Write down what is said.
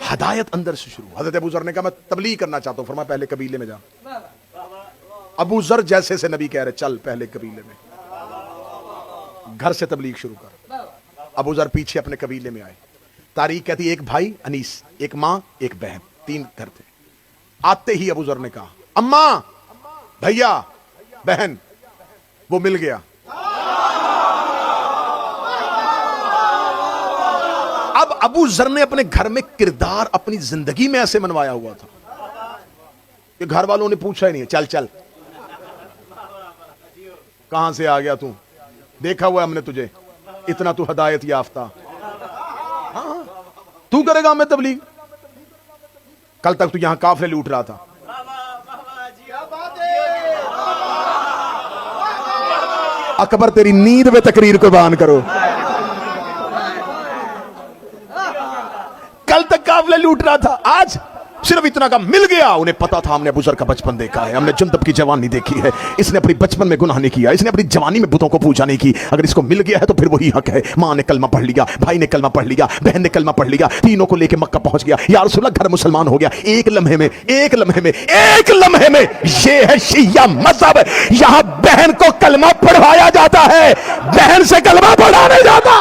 हदायत अंदर से शुरू। हजरत अबू जर ने कहा मैं तबलीग करना चाहता हूं, फरमाया पहले कबीले में जा। अबू जर जैसे से नबी कह रहे चल पहले कबीले में, घर से तबलीग शुरू कर। अबू जर पीछे अपने कबीले में आए। तारीख कहती एक भाई अनीस, एक मां, एक बहन, 3 घर थे। आते ही अबू जर ने कहा अम्मा, भैया, बहन, वो मिल गया। अब अबू जर ने अपने घर में किरदार अपनी जिंदगी में ऐसे मनवाया हुआ था कि घर वालों ने पूछा ही नहीं, चल चल कहां से आ गया तू, देखा हुआ हमने तुझे, इतना तू हदायत याफ्ता, हाँ तू करेगा हमें तबलीग, कल तक तू यहां काफिले लूट रहा था। अकबर तेरी नींद में तकरीर को बयान करो, कल तक काफिले लूट रहा था, आज सिर्फ इतना का मिल गया। उन्हें पता था हमने अबू जर का बचपन देखा है, हमने जुंदब की जवानी देखी है, इसने अपनी बचपन में गुनाह नहीं किया, इसने अपनी जवानी में बुतों को पूजा नहीं की, अगर इसको मिल गया है तो फिर वही हक है। मां ने कलमा पढ़ लिया, भाई ने कलमा पढ़ लिया, बहन ने कलमा पढ़ लिया, तीनों को लेकर मक्का पहुंच गया, या रसूलल्लाह घर मुसलमान हो गया। एक लम्हे में, एक लम्हे में, एक लम्हे में। ये है शिया मजहब, यहां बहन को कलमा पढ़वाया जाता है, बहन से कलमा पढ़ा नहीं जाता।